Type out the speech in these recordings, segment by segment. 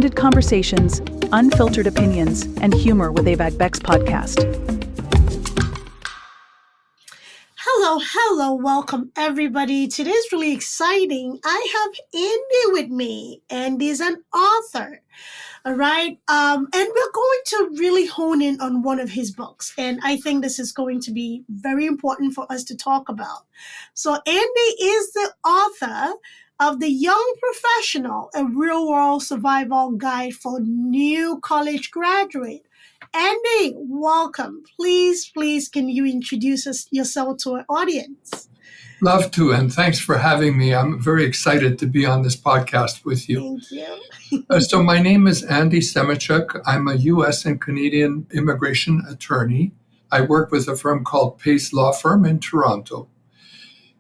candid conversations, unfiltered opinions, and humor with Abeg Vex podcast. Hello, welcome everybody. Today's really exciting. I have Andy with me. Andy's an author. All right. And we're going to really hone in on one of his books. And I think this is going to be very important for us to talk about. So Andy is the author of The Young Professional, a real-world survival guide for new college graduate. Andy, welcome. Please, can you introduce yourself to our audience? Love to, and thanks for having me. I'm very excited to be on this podcast with you. Thank you. So my name is Andy Semotiuk. I'm a U.S. and Canadian immigration attorney. I work with a firm called Pace Law Firm in Toronto.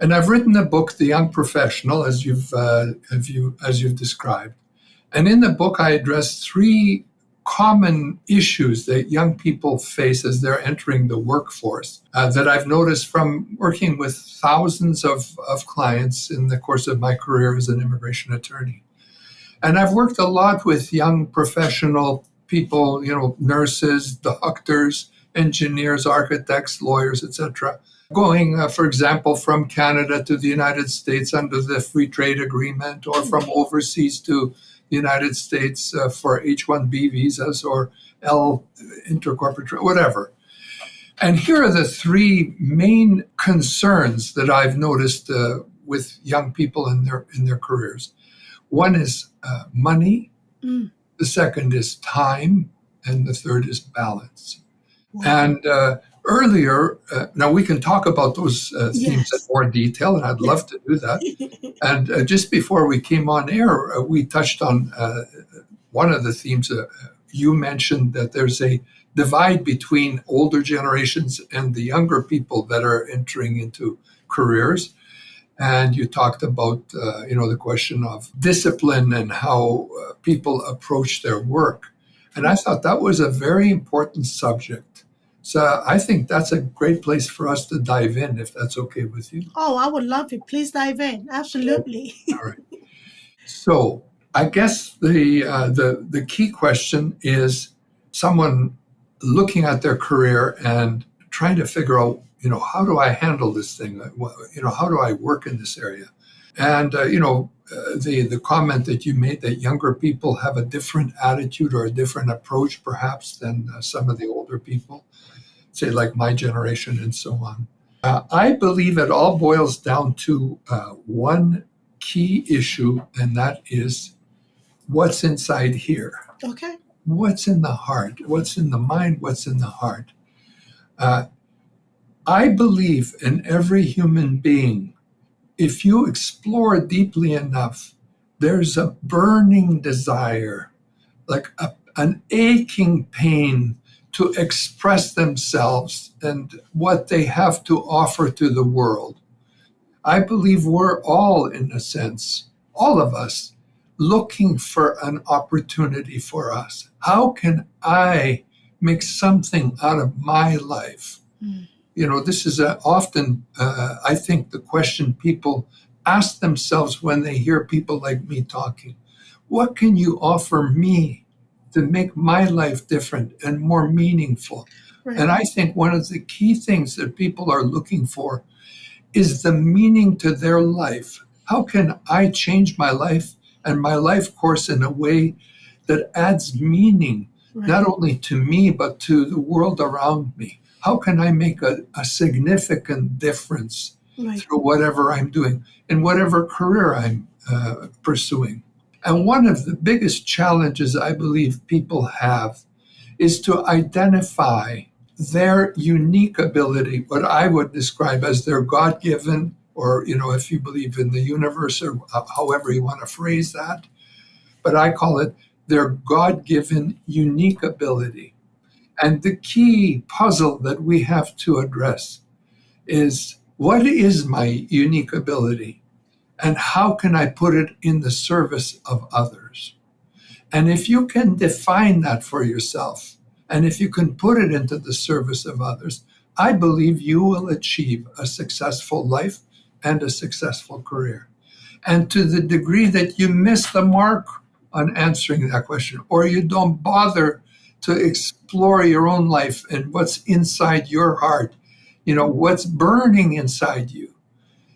And I've written a book, The Young Professional, as you've described. And in the book, I address three common issues that young people face as they're entering the workforce that I've noticed from working with thousands of clients in the course of my career as an immigration attorney. And I've worked a lot with young professional people, nurses, doctors, engineers, architects, lawyers, etc., going, for example, from Canada to the United States under the Free Trade Agreement, or from overseas to the United States for H-1B visas or L intercorporate, whatever. And here are the three main concerns that I've noticed with young people in their careers. One is money, the second is time, and the third is balance. Wow. And earlier, now we can talk about those themes in more detail, and I'd love to do that. And just before we came on air, we touched on one of the themes. You mentioned that there's a divide between older generations and the younger people that are entering into careers. And you talked about, the question of discipline and how people approach their work. And I thought that was a very important subject. So I think that's a great place for us to dive in, if that's okay with you. Oh, I would love it. Please dive in. Absolutely. All right. So I guess the key question is someone looking at their career and trying to figure out, how do I handle this thing? How do I work in this area? And, the comment that you made that younger people have a different attitude or a different approach, perhaps, than some of the older people, say like my generation and so on. I believe it all boils down to one key issue, and that is what's inside here. Okay. What's in the heart? What's in the mind? What's in the heart? I believe in every human being. If you explore deeply enough, there's a burning desire, like an aching pain to express themselves and what they have to offer to the world. I believe we're all, in a sense, all of us, looking for an opportunity for us. How can I make something out of my life? This is often, I think, the question people ask themselves when they hear people like me talking. What can you offer me to make my life different and more meaningful? Right. And I think one of the key things that people are looking for is the meaning to their life. How can I change my life and my life course in a way that adds meaning, not only to me, but to the world around me? How can I make a significant difference through whatever I'm doing, in whatever career I'm pursuing? And one of the biggest challenges I believe people have is to identify their unique ability, what I would describe as their God-given, or, if you believe in the universe, or however you want to phrase that, but I call it their God-given unique ability. And the key puzzle that we have to address is, what is my unique ability? And how can I put it in the service of others? And if you can define that for yourself, and if you can put it into the service of others, I believe you will achieve a successful life and a successful career. And to the degree that you miss the mark on answering that question, or you don't bother to explore your own life and what's inside your heart, what's burning inside you.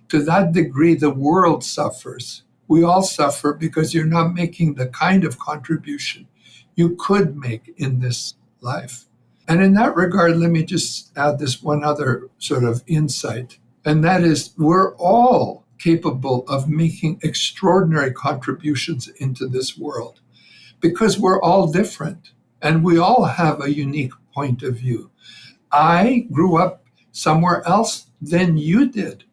To that degree, the world suffers. We all suffer because you're not making the kind of contribution you could make in this life. And in that regard, let me just add this one other sort of insight, and that is we're all capable of making extraordinary contributions into this world because we're all different and we all have a unique point of view. I grew up somewhere else than you did.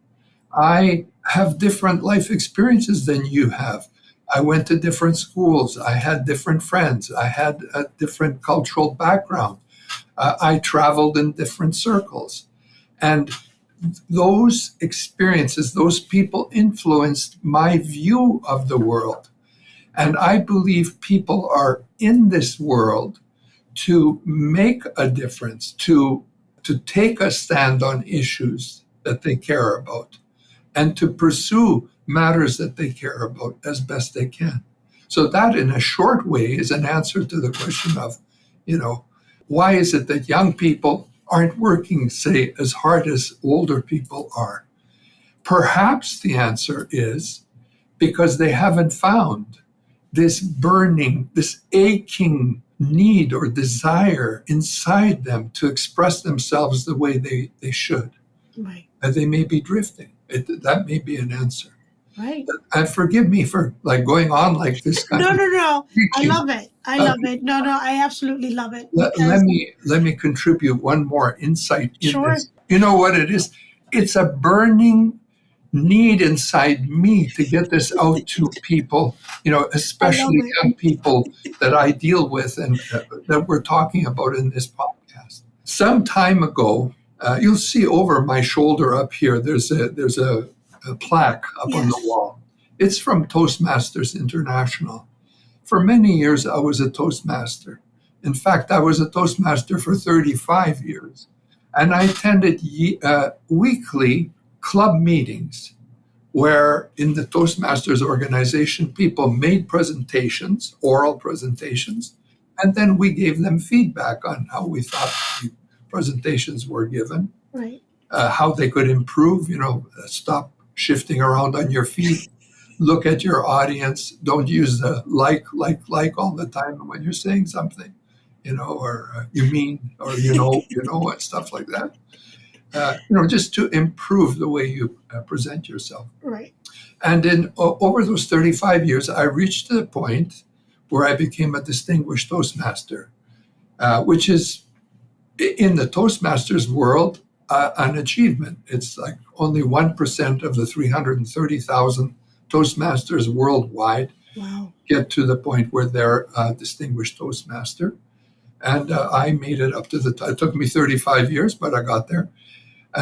I have different life experiences than you have. I went to different schools. I had different friends. I had a different cultural background. I traveled in different circles. And those experiences, those people influenced my view of the world. And I believe people are in this world to make a difference, to take a stand on issues that they care about, and to pursue matters that they care about as best they can. So that, in a short way, is an answer to the question of, why is it that young people aren't working, say, as hard as older people are? Perhaps the answer is because they haven't found this burning, this aching need or desire inside them to express themselves the way they should. Right. And they may be drifting. That may be an answer. Right. And forgive me for going on like this. No. I love it. I love it. No, I absolutely love it. Let me contribute one more insight in Sure. this. You know what it is? It's a burning need inside me to get this out to people, especially young people that I deal with and that we're talking about in this podcast. Some time ago, you'll see over my shoulder up here, there's a plaque up on the wall. It's from Toastmasters International. For many years, I was a Toastmaster. In fact, I was a Toastmaster for 35 years. And I attended weekly club meetings where in the Toastmasters organization, people made presentations, oral presentations, and then we gave them feedback on how we thought the presentations were given, right. How they could improve, stop shifting around on your feet, look at your audience, don't use the like all the time when you're saying something, or you mean, or and stuff like that. Just to improve the way you present yourself. Right. And over those 35 years, I reached the point where I became a distinguished Toastmaster, which is in the Toastmasters world an achievement. It's like only 1% of the 330,000 Toastmasters worldwide get to the point where they're a distinguished Toastmaster. And I made it up to it took me 35 years, but I got there.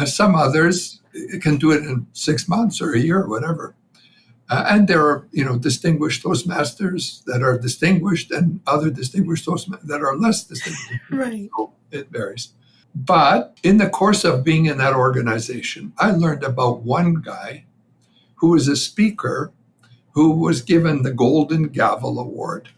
Some others can do it in 6 months or a year or whatever. And there are, distinguished Toastmasters that are distinguished and other distinguished Toastmasters that are less distinguished. Right. So it varies. But in the course of being in that organization, I learned about one guy who was a speaker who was given the Golden Gavel Award.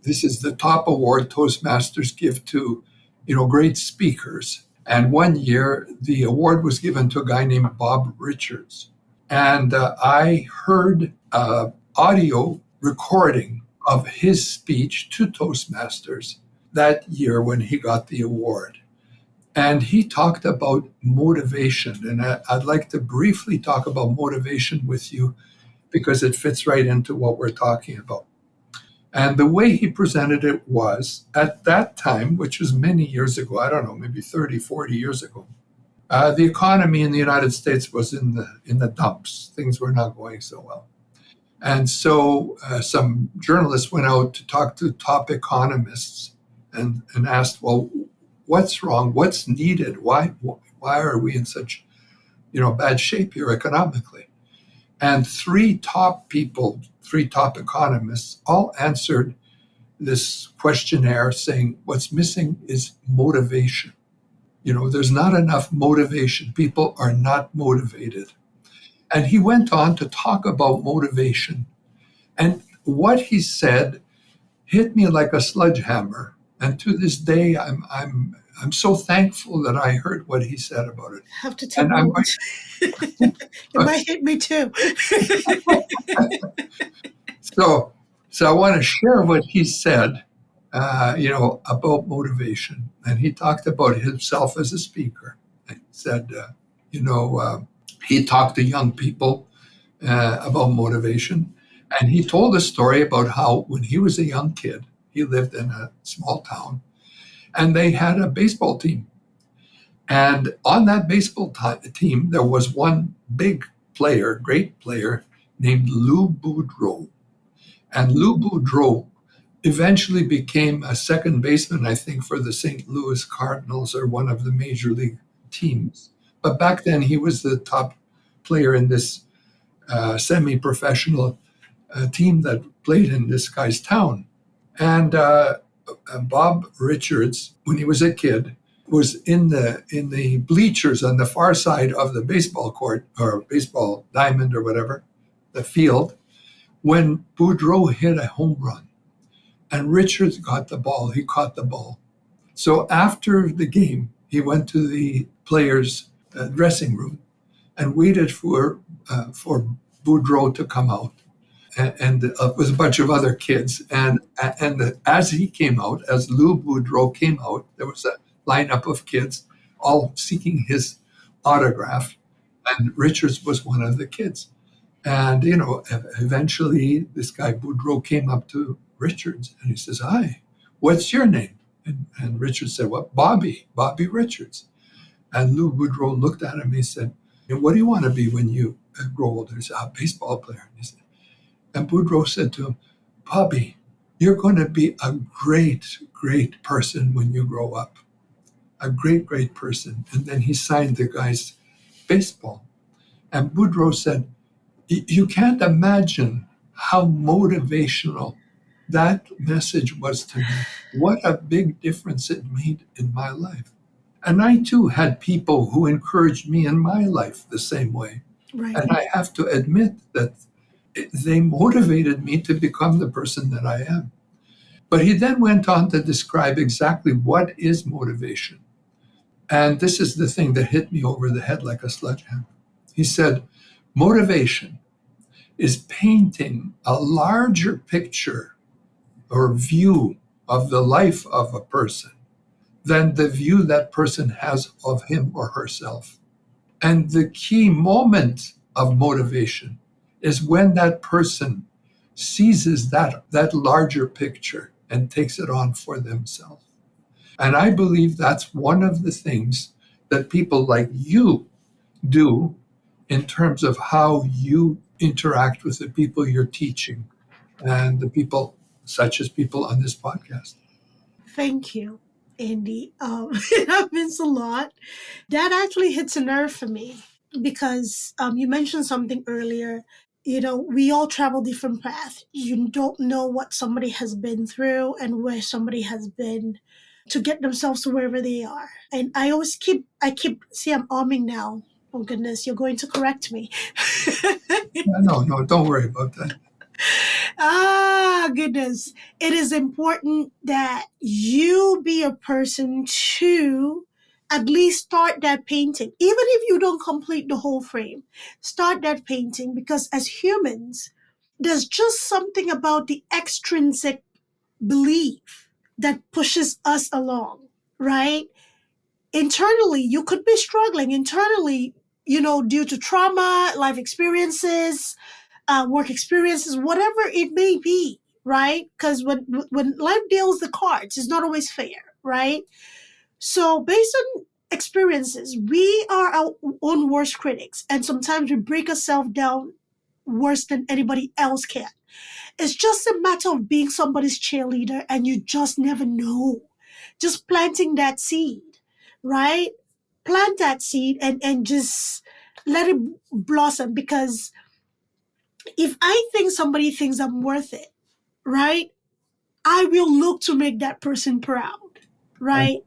This is the top award Toastmasters give to, great speakers. And one year, the award was given to a guy named Bob Richards. And I heard an audio recording of his speech to Toastmasters that year when he got the award. And he talked about motivation. And I'd like to briefly talk about motivation with you because it fits right into what we're talking about. And the way he presented it was, at that time, which was many years ago, I don't know, maybe 30, 40 years ago, the economy in the United States was in the dumps. Things were not going so well. And so some journalists went out to talk to top economists and asked, well, what's wrong? What's needed? Why are we in such bad shape here economically? And three top economists all answered this questionnaire saying what's missing is motivation. There's not enough motivation. People are not motivated. And he went on to talk about motivation. And what he said hit me like a sledgehammer. And to this day, I'm so thankful that I heard what he said about it. Have to take And I'm notes. It might hit me too. so I want to share what he said, about motivation. And he talked about himself as a speaker. And he said, he talked to young people about motivation. And he told a story about how when he was a young kid, he lived in a small town, and they had a baseball team. And on that baseball team, there was one big player, great player, named Lou Boudreau. And Lou Boudreau eventually became a second baseman, I think, for the St. Louis Cardinals, or one of the major league teams. But back then, he was the top player in this semi-professional team that played in this guy's town. And Bob Richards, when he was a kid, was in the bleachers on the far side of the baseball court, or baseball diamond, or whatever, the field, when Boudreau hit a home run. And Richards got the ball. He caught the ball. So after the game, he went to the players' dressing room and waited for Boudreau to come out. And with a bunch of other kids. And as he came out, as Lou Boudreau came out, there was a lineup of kids all seeking his autograph. And Richards was one of the kids. And, eventually this guy Boudreau came up to Richards and he says, "Hi, what's your name?" And Richards said, "Well, Bobby Richards." And Lou Boudreau looked at him and he said, "What do you want to be when you grow older?" He said, "A baseball player." And Boudreau said to him, "Bobby, you're going to be a great, great person when you grow up. A great, great person." And then he signed the guy's baseball. And Boudreau said, "You can't imagine how motivational that message was to me. What a big difference it made in my life." And I too had people who encouraged me in my life the same way. Right. And I have to admit that they motivated me to become the person that I am. But he then went on to describe exactly what is motivation. And this is the thing that hit me over the head like a sledgehammer. He said, motivation is painting a larger picture or view of the life of a person than the view that person has of him or herself. And the key moment of motivation is when that person seizes that larger picture and takes it on for themselves. And I believe that's one of the things that people like you do in terms of how you interact with the people you're teaching and the people, such as people on this podcast. Thank you, Andy. That means a lot. That actually hits a nerve for me because you mentioned something earlier. We all travel different paths. You don't know what somebody has been through and where somebody has been to get themselves to wherever they are. And see, I'm arming now. Oh goodness, you're going to correct me. No, don't worry about that. Goodness. It is important that you be a person to at least start that painting. Even if you don't complete the whole frame, start that painting, because as humans, there's just something about the extrinsic belief that pushes us along, right? Internally, you could be struggling internally, due to trauma, life experiences, work experiences, whatever it may be, right? Because when life deals the cards, it's not always fair, right? So based on experiences, we are our own worst critics, and sometimes we break ourselves down worse than anybody else can. It's just a matter of being somebody's cheerleader, and you just never know. Just planting that seed, right? Plant that seed and just let it blossom, because if I think somebody thinks I'm worth it, right, I will look to make that person proud, right?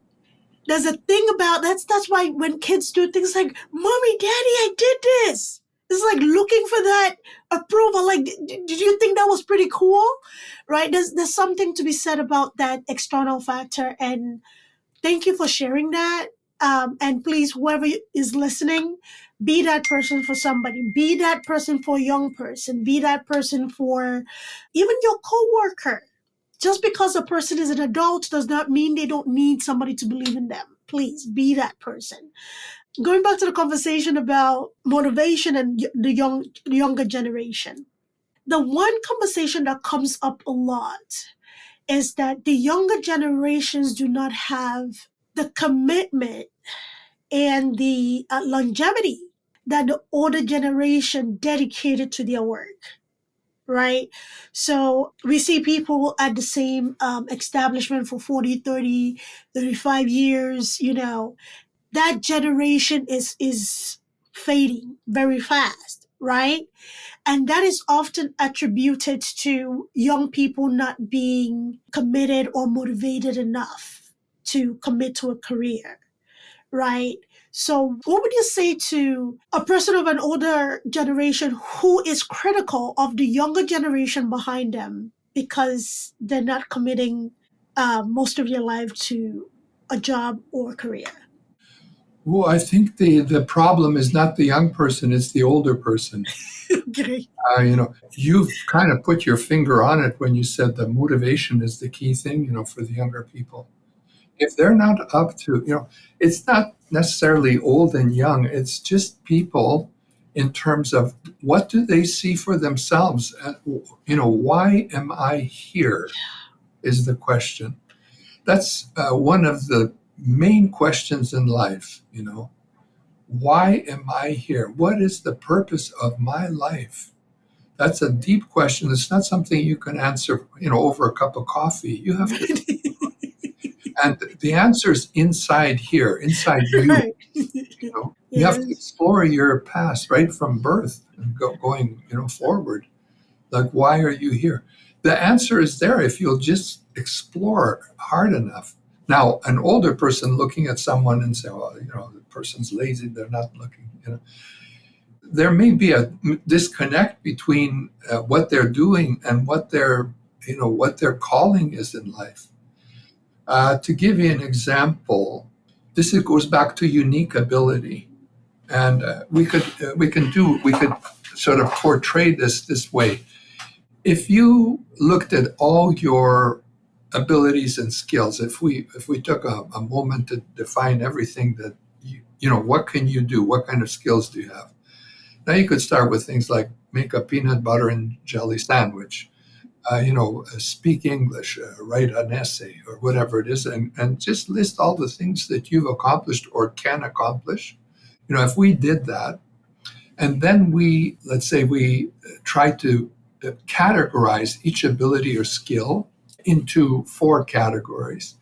There's a thing about that's why when kids do things like, "Mommy, Daddy, I did this," It's like looking for that approval. Like, did you think that was pretty cool? Right? There's something to be said about that external factor. And thank you for sharing that. And please, whoever is listening, be that person for somebody. Be that person for a young person. Be that person for even your coworker. Just because a person is an adult does not mean they don't need somebody to believe in them. Please be that person. Going back to the conversation about motivation and the younger generation. The one conversation that comes up a lot is that the younger generations do not have the commitment and the longevity that the older generation dedicated to their work, right? So we see people at the same establishment for 40, 30, 35 years, that generation is fading very fast, right? And that is often attributed to young people not being committed or motivated enough to commit to a career, right? So, what would you say to a person of an older generation who is critical of the younger generation behind them because they're not committing most of their life to a job or career? Well, I think the problem is not the young person, it's the older person. Okay. You've kind of put your finger on it when you said the motivation is the key thing, for the younger people. If they're not up to, it's not necessarily old and young, it's just people in terms of what do they see for themselves? Why am I here is the question. That's one of the main questions in life, Why am I here? What is the purpose of my life? That's a deep question. It's not something you can answer, over a cup of coffee. You have to, and the answer is inside here, inside you. Right. You have to Yes. explore your past right from birth and going, forward. Like, why are you here? The answer is there if you'll just explore hard enough. Now, an older person looking at someone and say, well, the person's lazy, they're not looking, there may be a disconnect between what they're doing and what their calling is in life. To give you an example, goes back to unique ability, and we could sort of portray this way. If you looked at all your abilities and skills, if we took a moment to define everything that what can you do, what kind of skills do you have? Now you could start with things like make a peanut butter and jelly sandwich, speak English, write an essay, or whatever it is, and just list all the things that you've accomplished or can accomplish. If we did that, and then let's say we try to categorize each ability or skill into 4 categories: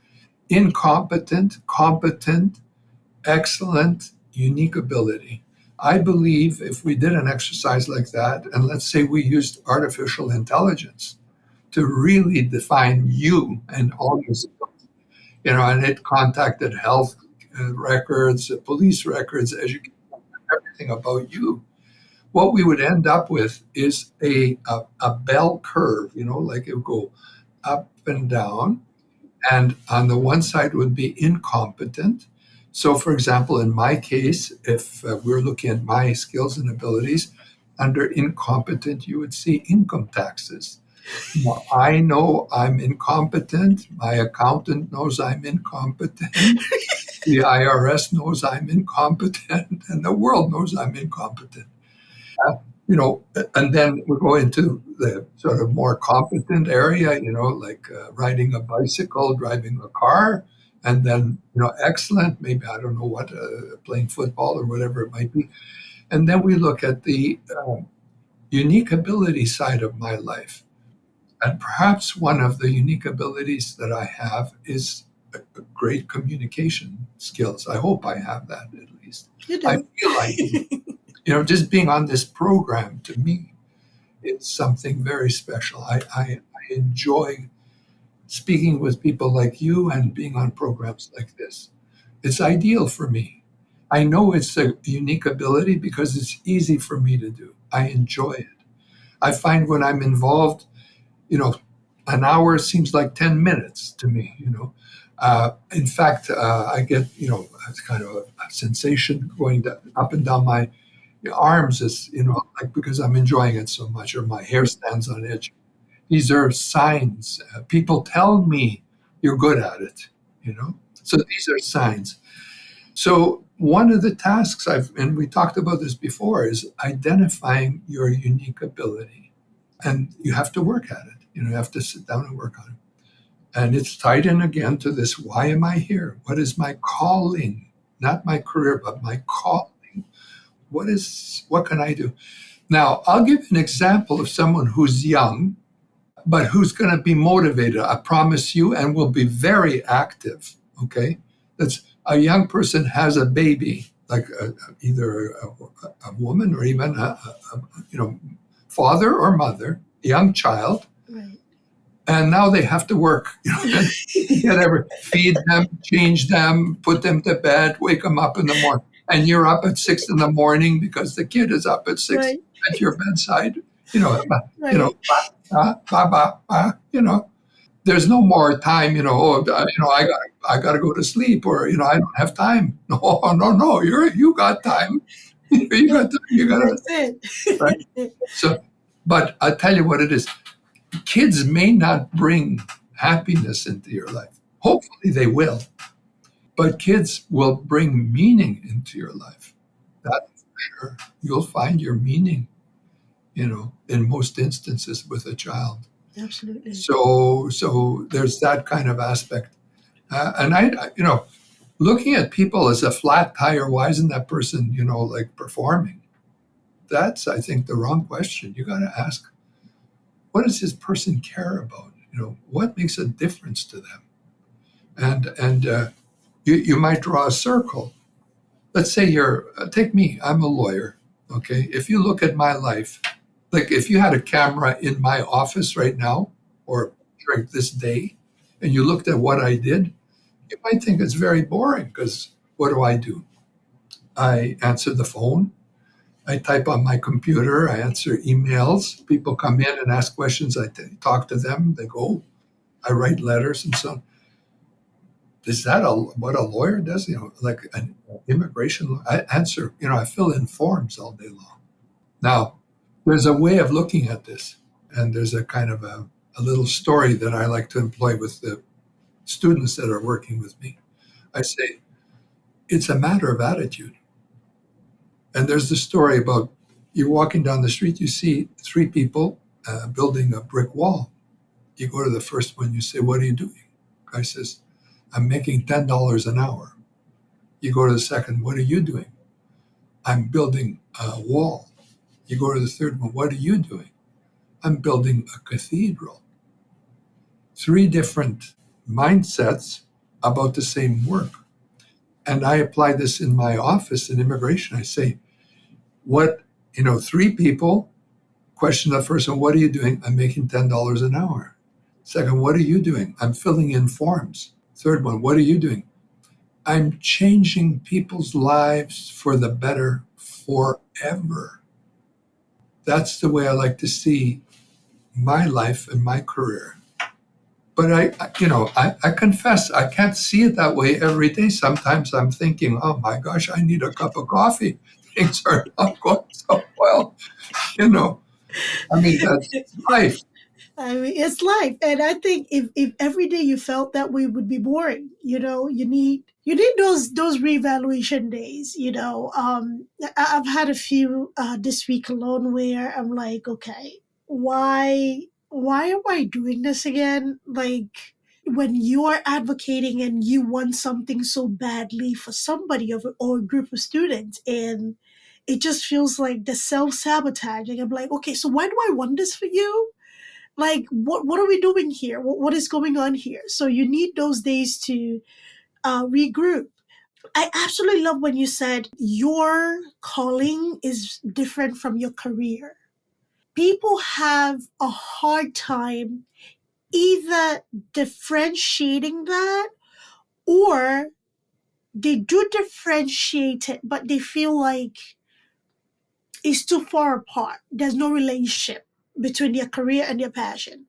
incompetent, competent, excellent, unique ability. I believe if we did an exercise like that, and let's say we used artificial intelligence to really define you and all your skills, and it contacted health records, police records, education, everything about you, what we would end up with is a bell curve, like it would go up and down. And on the one side would be incompetent. So, for example, in my case, if we're looking at my skills and abilities, under incompetent, you would see income taxes. I know I'm incompetent. My accountant knows I'm incompetent. The IRS knows I'm incompetent. And the world knows I'm incompetent. And then we go into the sort of more competent area, like riding a bicycle, driving a car, and then, excellent, maybe, I don't know what, playing football or whatever it might be. And then we look at the unique ability side of my life. And perhaps one of the unique abilities that I have is a great communication skills. I hope I have that at least. You do. I feel like just being on this program, to me, it's something very special. I enjoy speaking with people like you and being on programs like this. It's ideal for me. I know it's a unique ability because it's easy for me to do. I enjoy it. I find when I'm involved, you know, an hour seems like 10 minutes to me, you know. In fact, I get, it's kind of a sensation going up and down my arms, is, like because I'm enjoying it so much, or my hair stands on edge. These are signs. People tell me you're good at it, you know. So these are signs. So one of the tasks and we talked about this before, is identifying your unique ability. And you have to work at it. You have to sit down and work on it. And it's tied in again to this: why am I here? What is my calling? Not my career, but my calling. What can I do? Now, I'll give an example of someone who's young, but who's going to be motivated, I promise you, and will be very active. Okay? That's a young person has a baby, like either a woman or even father or mother, young child, Right. and now they have to work, feed them, change them, put them to bed, wake them up in the morning, and you're up at 6 in the morning because the kid is up at 6 Right. at your bedside. You know, Right. there's no more time. I got to go to sleep, or I don't have time. No, no, you got time. You got time. You got to. That's Right. it. So, but I tell you what it is. Kids may not bring happiness into your life. Hopefully they will. But kids will bring meaning into your life. That's for sure. You'll find your meaning, in most instances with a child. Absolutely. So there's that kind of aspect. And looking at people as a flat tire, why isn't that person, like performing? That's, I think, the wrong question. You got to ask, what does this person care about? What makes a difference to them? And you might draw a circle. Let's say take me, I'm a lawyer. Okay. If you look at my life, like if you had a camera in my office right now, or during this day, and you looked at what I did, you might think it's very boring, because what do? I answer the phone. I type on my computer. I answer emails. People come in and ask questions. I talk to them. They go. I write letters and so on. Is that what a lawyer does? Like an immigration lawyer? I answer. I fill in forms all day long. Now, there's a way of looking at this, and there's a kind of a little story that I like to employ with the students that are working with me. I say, it's a matter of attitude. And there's the story about you're walking down the street, you see three people building a brick wall. You go to the first one, you say, what are you doing? Guy says, I'm making $10 an hour. You go to the second, what are you doing? I'm building a wall. You go to the third one, what are you doing? I'm building a cathedral. Three different mindsets about the same work. And I apply this in my office in immigration. I say, three people question the first one, what are you doing? I'm making $10 an hour. Second, what are you doing? I'm filling in forms. Third one, what are you doing? I'm changing people's lives for the better forever. That's the way I like to see my life and my career. But I confess, I can't see it that way every day. Sometimes I'm thinking, oh my gosh, I need a cup of coffee. Things are not going so well. That's life. I mean, it's life, and I think if every day you felt that way, would be boring. You need those reevaluation days. I've had a few this week alone where I'm like, okay, why am I doing this again? Like, when you are advocating and you want something so badly for somebody or a group of students, and it just feels like the self-sabotaging. I'm like, okay, so why do I want this for you? Like, what are we doing here? What is going on here? So you need those days to regroup. I absolutely love when you said your calling is different from your career. People have a hard time either differentiating that, or they do differentiate it, but they feel like it's too far apart. There's no relationship between their career and their passion.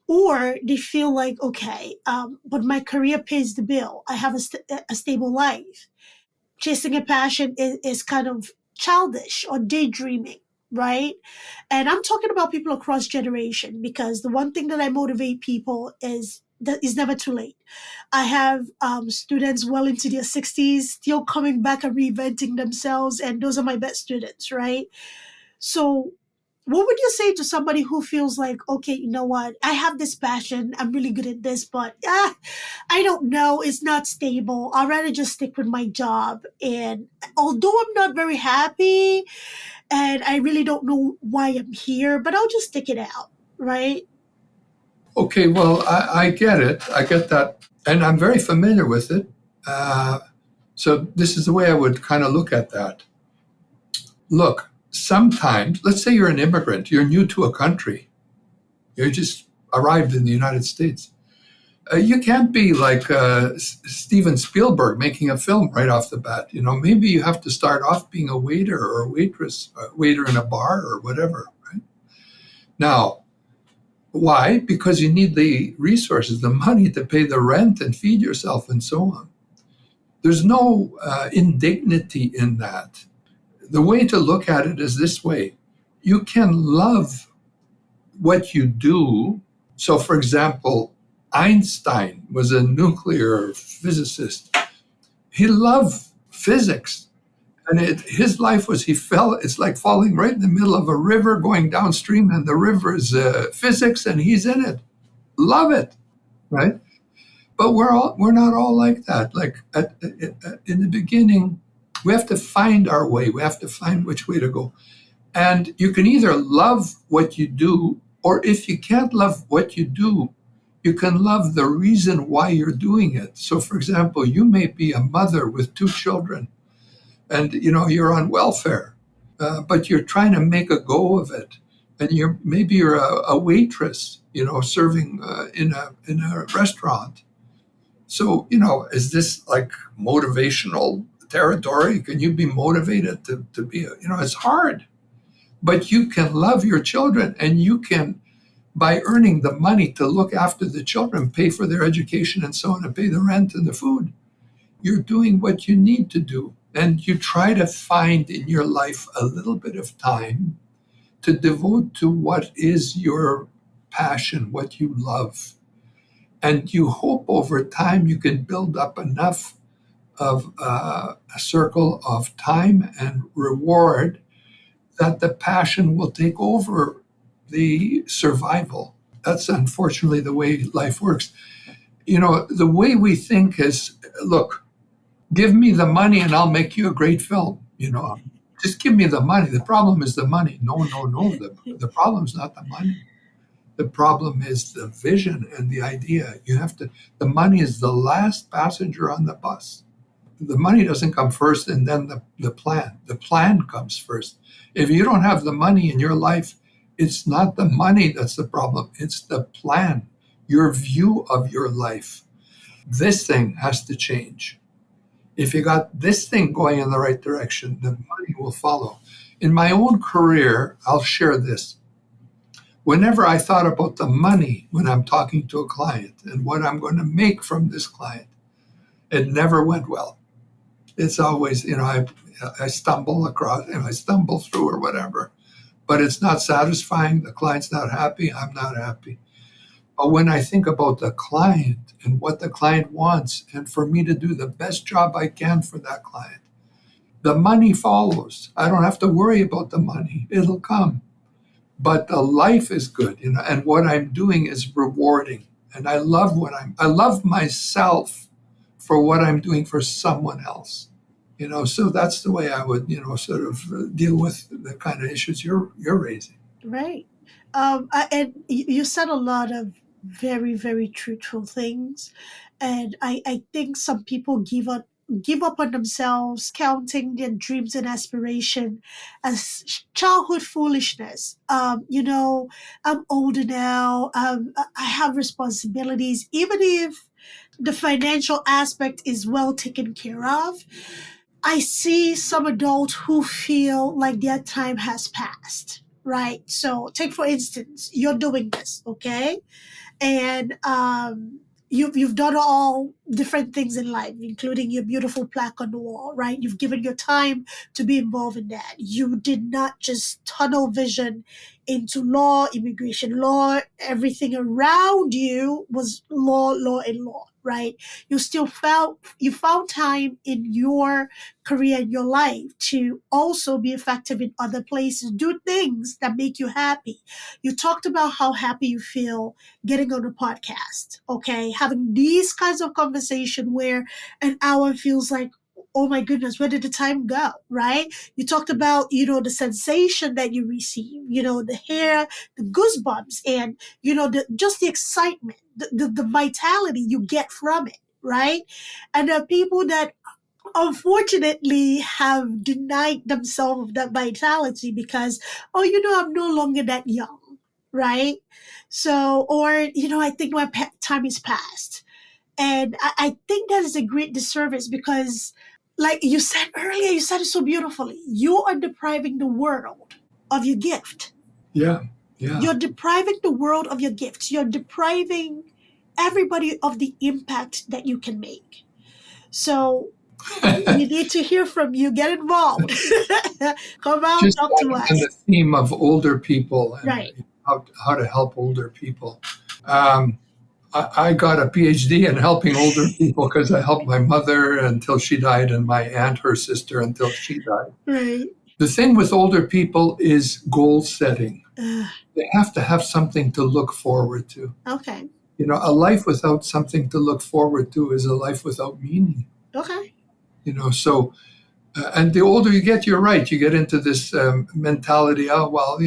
Or they feel like, okay, but my career pays the bill. I have a stable life. Chasing a passion is kind of childish or daydreaming, right? And I'm talking about people across generation, because the one thing that I motivate people is that it's never too late. I have students well into their 60s still coming back and reinventing themselves, and those are my best students, right? So what would you say to somebody who feels like, okay, you know what, I have this passion, I'm really good at this, but I don't know, it's not stable, I'd rather just stick with my job, and although I'm not very happy and I really don't know why I'm here, but I'll just stick it out, right? Okay, well, I get it. I get that. And I'm very familiar with it. So this is the way I would kind of look at that. Look, sometimes, let's say you're an immigrant, you're new to a country, you just arrived in the United States. You can't be like Steven Spielberg making a film right off the bat. You know, maybe you have to start off being a waiter or a waitress, a waiter in a bar or whatever. Right? Now, why? Because you need the resources, the money to pay the rent and feed yourself and so on. There's no indignity in that. The way to look at it is this way. You can love what you do. So, for example, Einstein was a nuclear physicist. He loved physics. And his life was, it's like falling right in the middle of a river going downstream, and the river is physics, and he's in it. Love it, right? But we're not all like that. Like in the beginning, we have to find our way. We have to find which way to go. And you can either love what you do, or if you can't love what you do, you can love the reason why you're doing it. So, for example, you may be a mother with 2 children, and you're on welfare, but you're trying to make a go of it. And maybe you're a waitress, serving in a restaurant. So, is this like motivational territory? Can you be motivated to be, it's hard, but you can love your children, and you can, by earning the money to look after the children, pay for their education and so on, and pay the rent and the food. You're doing what you need to do. And you try to find in your life a little bit of time to devote to what is your passion, what you love. And you hope over time you can build up enough of a circle of time and reward that the passion will take over the survival. That's unfortunately the way life works. The way we think is, look, give me the money and I'll make you a great film. Just give me the money. The problem is the money. No, no, no. The problem is not the money. The problem is the vision and the idea. The money is the last passenger on the bus. The money doesn't come first, and then the plan. The plan comes first. If you don't have the money in your life, it's not the money that's the problem. It's the plan, your view of your life. This thing has to change. If you got this thing going in the right direction, the money will follow. In my own career, I'll share this. Whenever I thought about the money when I'm talking to a client and what I'm going to make from this client, it never went well. It's always, I stumble across, I stumble through or whatever, but it's not satisfying. The client's not happy. I'm not happy. But when I think about the client and what the client wants, and for me to do the best job I can for that client, the money follows. I don't have to worry about the money. It'll come. But the life is good, and what I'm doing is rewarding. And I love myself for what I'm doing for someone else. So that's the way I would, sort of deal with the kind of issues you're raising. Right. And you said a lot of very, very truthful things. And I think some people give up on themselves, counting their dreams and aspiration as childhood foolishness. I'm older now. I have responsibilities. Even if The financial aspect is well taken care of. I see some adults who feel like their time has passed, right? So, take for instance, you're doing this, okay? And you've done all different things in life, including your beautiful plaque on the wall, right? You've given your time to be involved in that. You did not just tunnel vision into law, immigration law. Everything around you was law, law, and law, right? You found time in your career in your life to also be effective in other places, do things that make you happy. You talked about how happy you feel getting on a podcast, okay? Having these kinds of conversation where an hour feels like, oh my goodness, where did the time go, right? You talked about, the sensation that you receive, the hair, the goosebumps, and, just the excitement, the vitality you get from it, right? And there are people that unfortunately have denied themselves of that vitality because, oh, I'm no longer that young, right? So, or, I think my time is past. And I think that is a great disservice because, like you said earlier, you said it so beautifully. You are depriving the world of your gift. Yeah, yeah. You're depriving the world of your gifts. You're depriving everybody of the impact that you can make. So we need to hear from you. Get involved. Come out, Just talk to on us. the theme of older people and Right. how to help older people. Um, I got a PhD in helping older people because I helped my mother until she died and my aunt, her sister, until she died. Right. The thing with older people is goal setting. Uh, They have to have something to look forward to. okay. A life without something to look forward to is a life without meaning. Okay. So and the older you get, you're right. You get into this mentality. Oh well,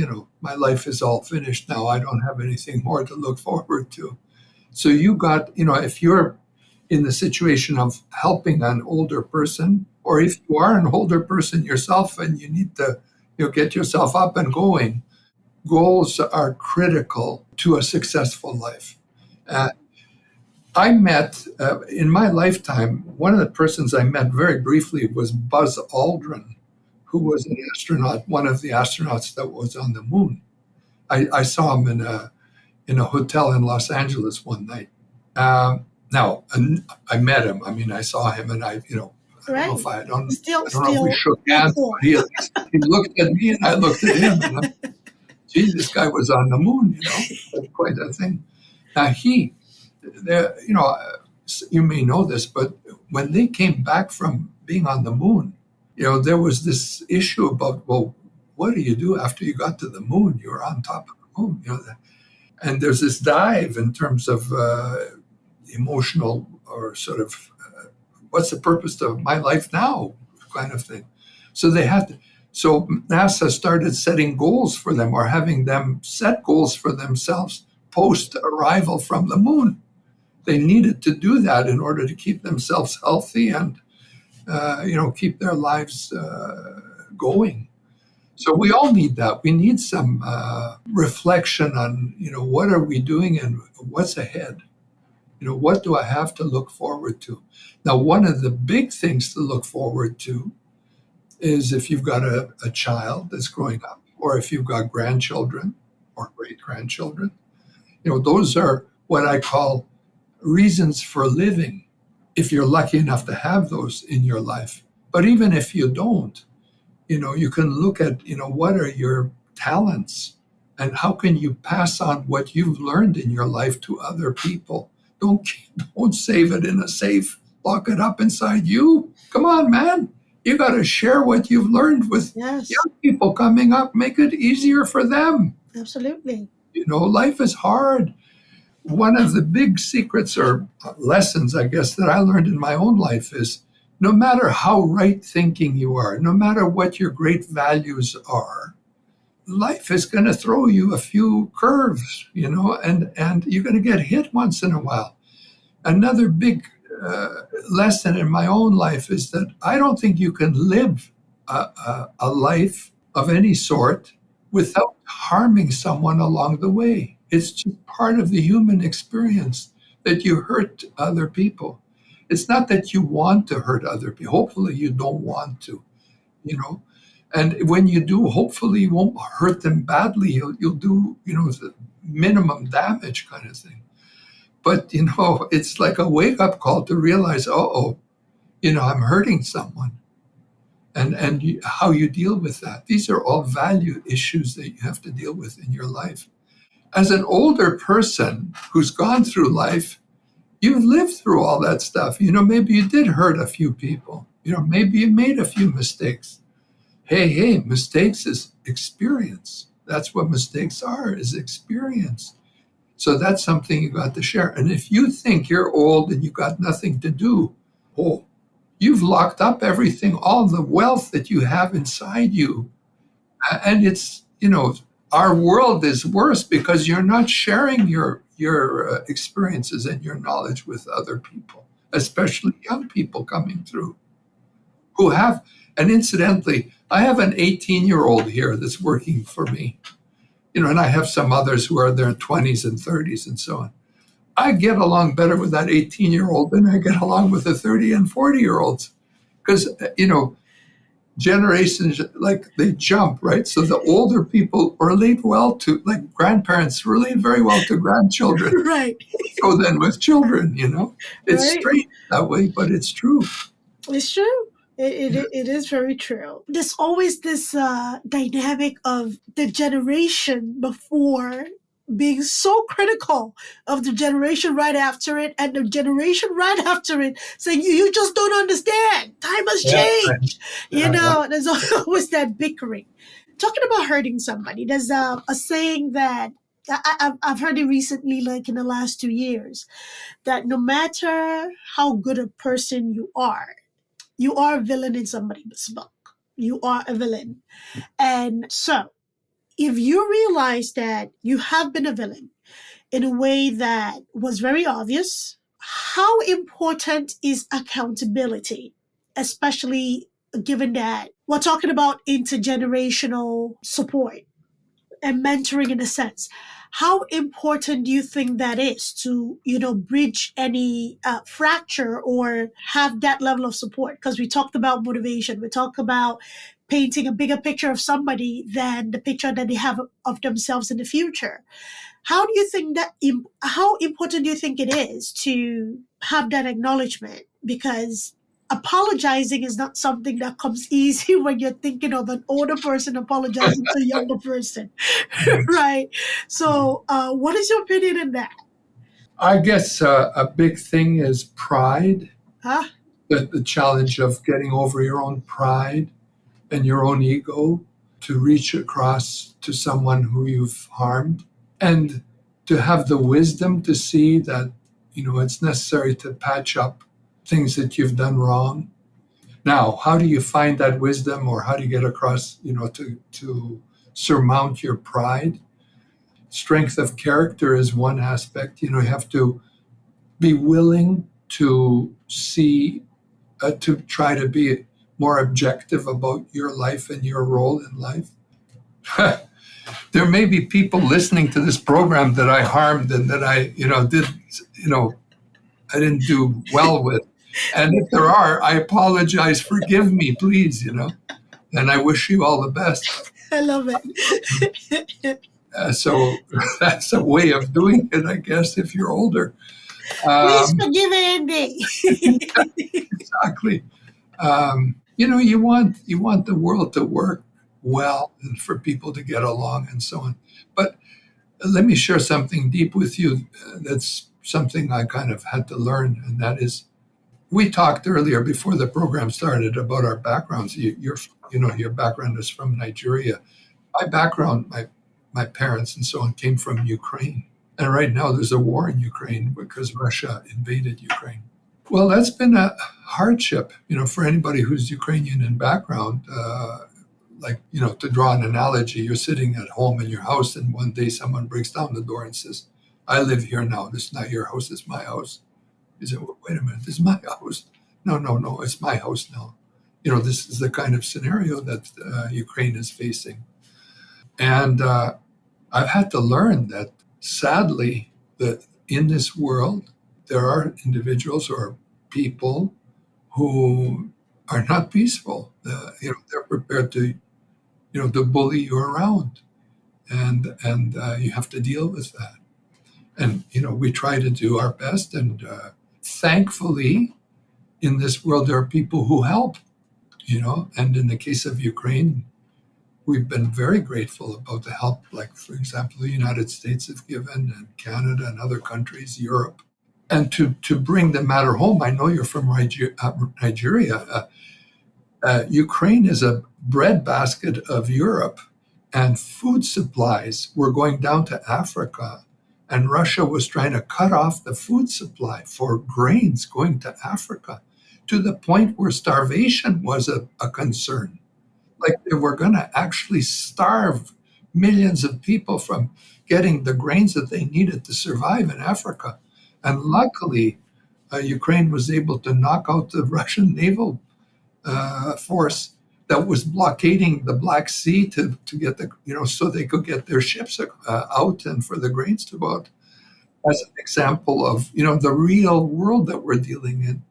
my life is all finished now. I don't have anything more to look forward to. So you got, if you're in the situation of helping an older person, or if you are an older person yourself and you need to, get yourself up and going, goals are critical to a successful life. Uh, I met, in my lifetime, one of the persons I met very briefly was Buzz Aldrin, who was an astronaut, one of the astronauts that was on the moon. I saw him in a hotel in Los Angeles one night. Now, I met him. I mean, I saw him, and I don't know if I don't Still, know if we shook hands, cool. but he looked at me, and I looked at him, and gee, this guy was on the moon. That's quite a thing. Now you may know this, but when they came back from being on the moon, there was this issue about, well, what do you do after you got to the moon? You're on top of the moon, and there's this dive in terms of emotional or sort of what's the purpose of my life now kind of thing. So so NASA started setting goals for them or having them set goals for themselves post arrival from the moon. They needed to do that in order to keep themselves healthy and keep their lives going. So we all need that. We need some reflection on, what are we doing and what's ahead? What do I have to look forward to? Now, one of the big things to look forward to is if you've got a child that's growing up, or if you've got grandchildren or great-grandchildren, those are what I call reasons for living, if you're lucky enough to have those in your life. But even if you don't, you can look at, what are your talents and how can you pass on what you've learned in your life to other people. Don't save it in a safe, lock it up inside you. Come on, man. You got to share what you've learned with Yes. young people coming up. Make it easier for them. Absolutely. Life is hard. One of the big secrets or lessons, I guess, that I learned in my own life is no matter how right thinking you are, no matter what your great values are, life is going to throw you a few curves, and you're going to get hit once in a while. Another big lesson in my own life is that I don't think you can live a life of any sort without harming someone along the way. It's just part of the human experience that you hurt other people. It's not that you want to hurt other people. Hopefully, you don't want to, you know. And when you do, hopefully, you won't hurt them badly. You'll do, the minimum damage kind of thing. But, it's like a wake up call to realize, oh, I'm hurting someone. And how you deal with that. These are all value issues that you have to deal with in your life. As an older person who's gone through life, you've lived through all that stuff. Maybe you did hurt a few people. Maybe you made a few mistakes. Hey, mistakes is experience. That's what mistakes are, is experience. So that's something you got to share. And if you think you're old and you got nothing to do, you've locked up everything, all the wealth that you have inside you. And it's, our world is worse because you're not sharing your experiences and your knowledge with other people, especially young people coming through who have, and incidentally, I have an 18-year-old here that's working for me, and I have some others who are in their 20s and 30s and so on. I get along better with that 18-year-old than I get along with the 30 and 40-year-olds because, generations, like, they jump, right? So the older people relate well to, like, grandparents relate very well to grandchildren. Right. So then with children, it's Right. strange that way, but it's true. It's true. It is very true. There's always this dynamic of the generation before being so critical of the generation right after it and the generation right after it saying, you just don't understand. Time has changed. There's always that bickering. Talking about hurting somebody, there's a saying that I've heard it recently, like in the last 2 years, that no matter how good a person you are a villain in somebody's book. You are a villain. And so, if you realize that you have been a villain in a way that was very obvious, how important is accountability, especially given that we're talking about intergenerational support and mentoring in a sense? How important do you think that is to, bridge any fracture or have that level of support? Because we talked about motivation. We talked about painting a bigger picture of somebody than the picture that they have of themselves in the future. How do you think that, how important do you think it is to have that acknowledgement? Because apologizing is not something that comes easy when you're thinking of an older person apologizing to a younger person, right? So, what is your opinion on that? I guess a big thing is pride, Huh? the challenge of getting over your own pride and your own ego to reach across to someone who you've harmed, and to have the wisdom to see that, it's necessary to patch up things that you've done wrong. Now, how do you find that wisdom, or how do you get across, to surmount your pride? Strength of character is one aspect. You have to be willing to see, to try to be more objective about your life and your role in life. There may be people listening to this program that I harmed and that I, I didn't do well with. And if there are, I apologize. Forgive me, please, and I wish you all the best. I love it. So that's a way of doing it, I guess, if you're older. Please forgive Andy. Exactly. You want the world to work well and for people to get along and so on. But let me share something deep with you. That's something I kind of had to learn, and that is, we talked earlier before the program started about our backgrounds. Your background is from Nigeria. My background, my parents and so on, came from Ukraine. And right now there's a war in Ukraine because Russia invaded Ukraine. Well, that's been a hardship, for anybody who's Ukrainian in background. To draw an analogy, you're sitting at home in your house and one day someone breaks down the door and says, I live here now. This is not your house, it's my house. You say, well, wait a minute, this is my house. No, it's my house now. This is the kind of scenario that Ukraine is facing. And I've had to learn that, sadly, that in this world, there are individuals or people who are not peaceful. They're prepared to, to bully you around, and you have to deal with that. And we try to do our best, and thankfully, in this world, there are people who help. And in the case of Ukraine, we've been very grateful about the help, like, for example, the United States have given, and Canada and other countries, Europe. And to bring the matter home, I know you're from Nigeria. Ukraine is a breadbasket of Europe, and food supplies were going down to Africa. And Russia was trying to cut off the food supply for grains going to Africa, to the point where starvation was a concern. Like they were going to actually starve millions of people from getting the grains that they needed to survive in Africa. And luckily, Ukraine was able to knock out the Russian naval force that was blockading the Black Sea to get so they could get their ships out and for the grains to go out. As an example of, the real world that we're dealing in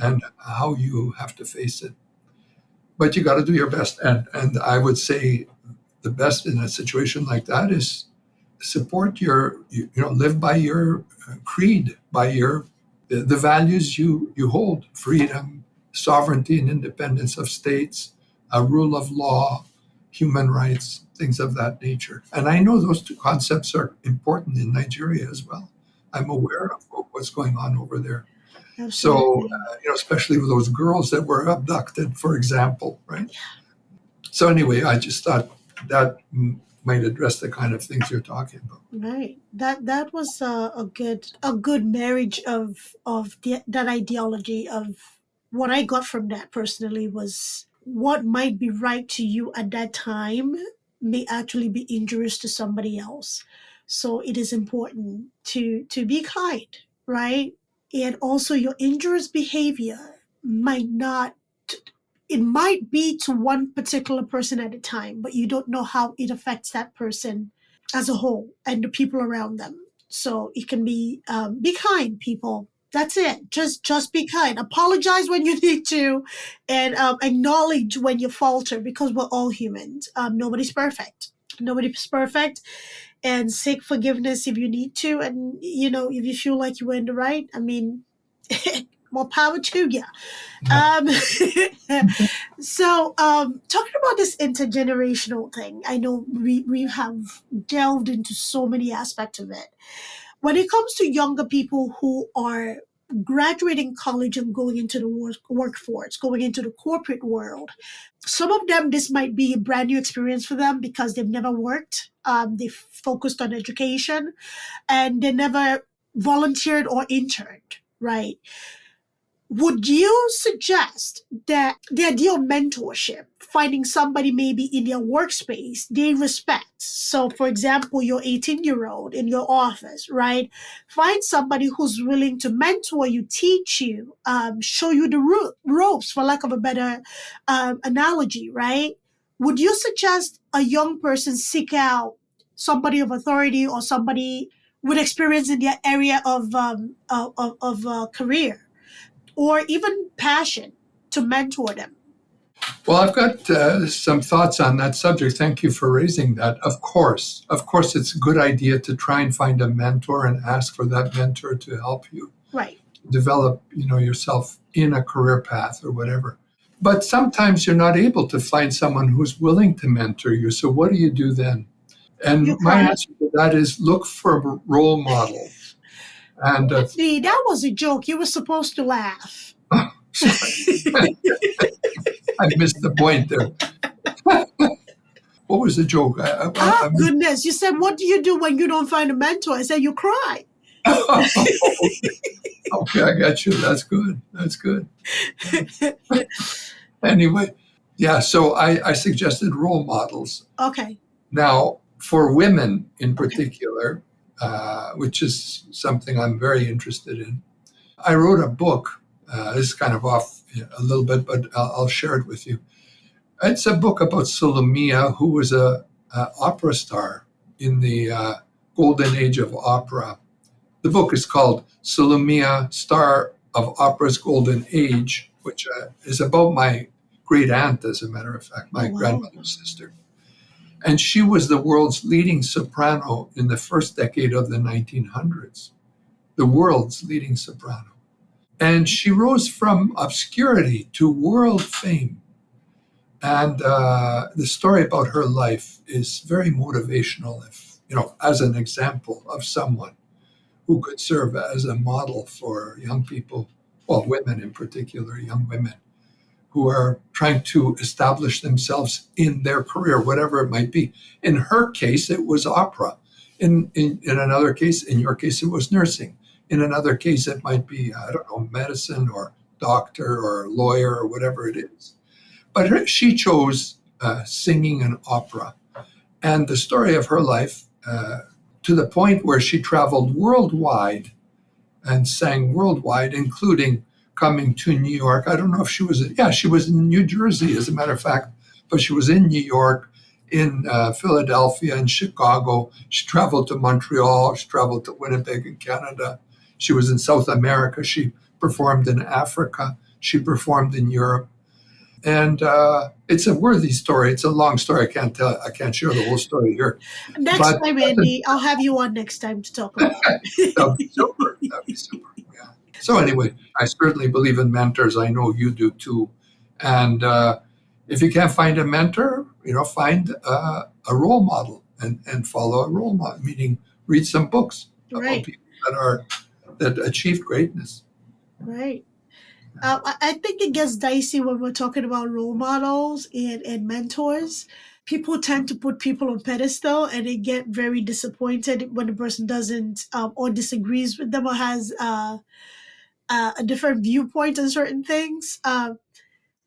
and how you have to face it. But you got to do your best. And I would say the best in a situation like that is support live by your creed, by the values you hold: freedom, sovereignty and independence of states, a rule of law, human rights, things of that nature. And I know those two concepts are important in Nigeria as well. I'm aware of what's going on over there. Absolutely. So, especially with those girls that were abducted, for example, right? So anyway, I just thought that might address the kind of things you're talking about. Right. That was a good marriage of that ideology of what I got from that personally was what might be right to you at that time may actually be injurious to somebody else. So it is important to be kind, right? And also your injurious behavior it might be to one particular person at a time, but you don't know how it affects that person as a whole and the people around them. So it can be kind, people. That's it. Just be kind. Apologize when you need to, and acknowledge when you falter, because we're all humans. Nobody's perfect. Nobody's perfect, and seek forgiveness if you need to. And if you feel like you were in the right, more power to you. So, talking about this intergenerational thing, I know we have delved into so many aspects of it. When it comes to younger people who are graduating college and going into the workforce, going into the corporate world, some of them, this might be a brand new experience for them because they've never worked. They've focused on education and they never volunteered or interned, right? Would you suggest that the idea of mentorship, finding somebody maybe in their workspace they respect? So, for example, your 18-year-old in your office, right? Find somebody who's willing to mentor you, teach you, show you the ropes, for lack of a better analogy, right? Would you suggest a young person seek out somebody of authority or somebody with experience in their area of career, or even passion, to mentor them? Well, I've got some thoughts on that subject. Thank you for raising that. Of course, it's a good idea to try and find a mentor and ask for that mentor to help you develop, yourself in a career path or whatever. But sometimes you're not able to find someone who's willing to mentor you. So what do you do then? And my answer to that is look for role models. And Andy, that was a joke. You were supposed to laugh. Sorry. I missed the point there. What was the joke? Goodness. You said, what do you do when you don't find a mentor? I said, you cry. Okay, I got you. That's good. Anyway, yeah, so I suggested role models. Okay. Now, for women in particular, which is something I'm very interested in, I wrote a book. This is kind of off a little bit, but I'll share it with you. It's a book about Salomia, who was a opera star in the golden age of opera. The book is called Salomia, Star of Opera's Golden Age, which is about my great aunt, as a matter of fact, my Oh, wow. grandmother's sister. And she was the world's leading soprano in the first decade of the 1900s, the world's leading soprano. And she rose from obscurity to world fame. And the story about her life is very motivational, if, as an example of someone who could serve as a model for young people, well, women in particular, young women who are trying to establish themselves in their career, whatever it might be. In her case, it was opera. In another case, in your case, it was nursing. In another case, it might be, I don't know, medicine or doctor or lawyer or whatever it is. But she chose singing and opera. And the story of her life, to the point where she traveled worldwide and sang worldwide, including coming to New York. I don't know if she was in New Jersey, as a matter of fact, but she was in New York, in Philadelphia, in Chicago. She traveled to Montreal. She traveled to Winnipeg in Canada. She was in South America. She performed in Africa. She performed in Europe. And it's a worthy story. It's a long story. I can't share the whole story here. Next time, Andy, I'll have you on next time to talk about it. That'd be super. That'd be super. Yeah. So anyway, I certainly believe in mentors. I know you do too. And if you can't find a mentor, find a role model and follow a role model. Meaning, read some books about people that achieved greatness. Right. I think it gets dicey when we're talking about role models and mentors. People tend to put people on pedestal, and they get very disappointed when the person doesn't or disagrees with them or has a different viewpoint on certain things.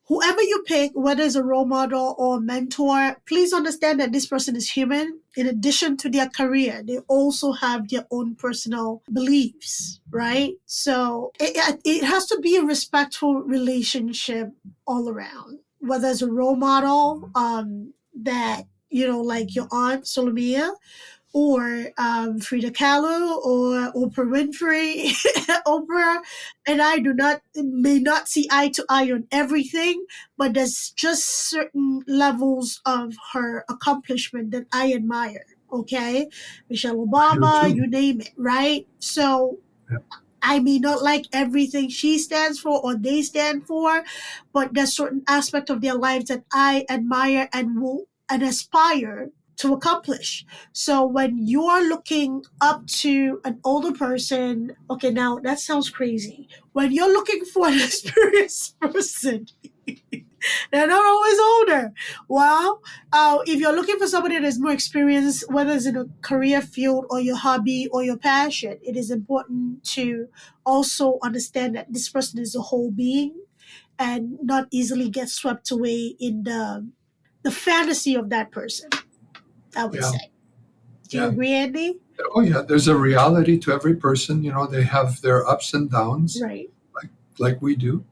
Whoever you pick, whether it's a role model or a mentor, please understand that this person is human. In addition to their career, they also have their own personal beliefs, right? So it has to be a respectful relationship all around. Whether it's a role model that, like your aunt Solomia, or Frida Kahlo or Oprah Winfrey. Oprah and I may not see eye to eye on everything, but there's just certain levels of her accomplishment that I admire. Okay, Michelle Obama, you name it, right? So Yeah. I may not like everything she stands for or they stand for, but there's certain aspect of their lives that I admire and aspire to accomplish. So when you're looking up to an older person, okay, now that sounds crazy. When you're looking for an experienced person, they're not always older. Well, if you're looking for somebody that is more experienced, whether it's in a career field or your hobby or your passion, it is important to also understand that this person is a whole being and not easily get swept away in the fantasy of that person, I would say. Do you agree, Andy? Oh, yeah. There's a reality to every person. They have their ups and downs, Right. like we do.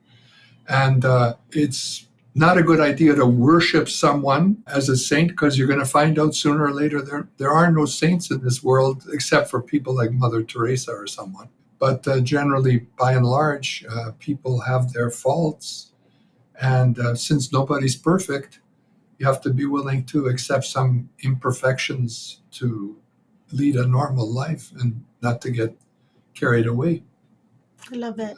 And it's not a good idea to worship someone as a saint, because you're going to find out sooner or later there are no saints in this world except for people like Mother Teresa or someone. But generally, by and large, people have their faults. And since nobody's perfect, you have to be willing to accept some imperfections to lead a normal life and not to get carried away. I love it.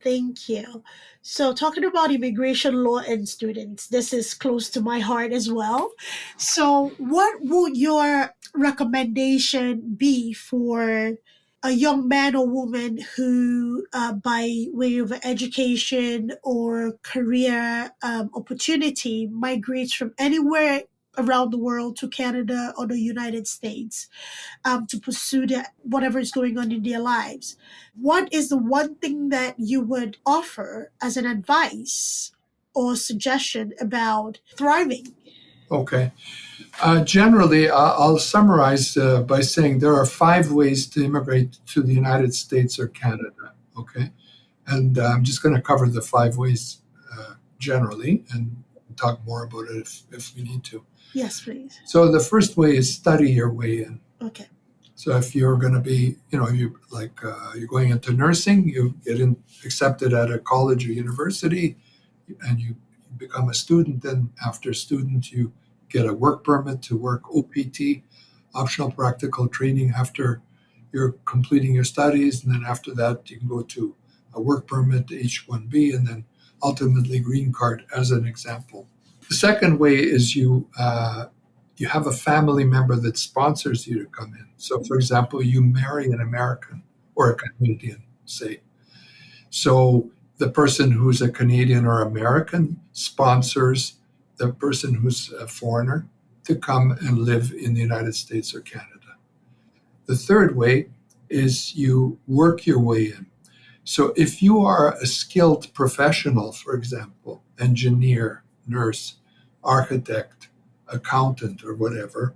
Thank you. So, talking about immigration law and students, this is close to my heart as well. So, what would your recommendation be for a young man or woman who, by way of education or career opportunity, migrates from anywhere around the world to Canada or the United States to pursue whatever is going on in their lives? What is the one thing that you would offer as an advice or suggestion about thriving? Okay. Generally, I'll summarize by saying there are 5 ways to immigrate to the United States or Canada. Okay. And I'm just going to cover the 5 ways generally and talk more about it if we need to. Yes, please. So the first way is study your way in. Okay. So if you're going to be, you're going into nursing, you get accepted at a college or university, and you become a student. Then after student, you get a work permit to work OPT, optional practical training, after you're completing your studies. And then after that, you can go to a work permit, H-1B, and then ultimately green card, as an example. The second way is you have a family member that sponsors you to come in. So, for example, you marry an American or a Canadian, say. So the person who's a Canadian or American sponsors the person who's a foreigner to come and live in the United States or Canada. The third way is you work your way in. So if you are a skilled professional, for example, engineer, nurse, architect, accountant, or whatever,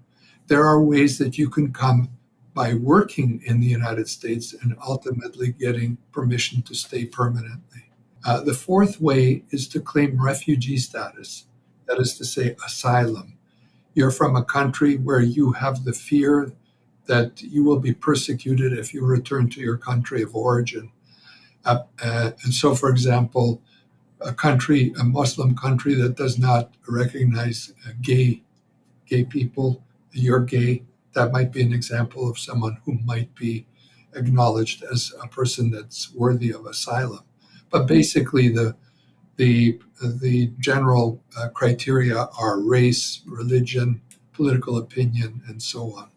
there are ways that you can come by working in the United States and ultimately getting permission to stay permanently. The fourth way is to claim refugee status, that is to say, asylum. You're from a country where you have the fear that you will be persecuted if you return to your country of origin. And so, for example, a Muslim country that does not recognize gay people, you're gay, that might be an example of someone who might be acknowledged as a person that's worthy of asylum. But basically, the general criteria are race, religion, political opinion, and so on.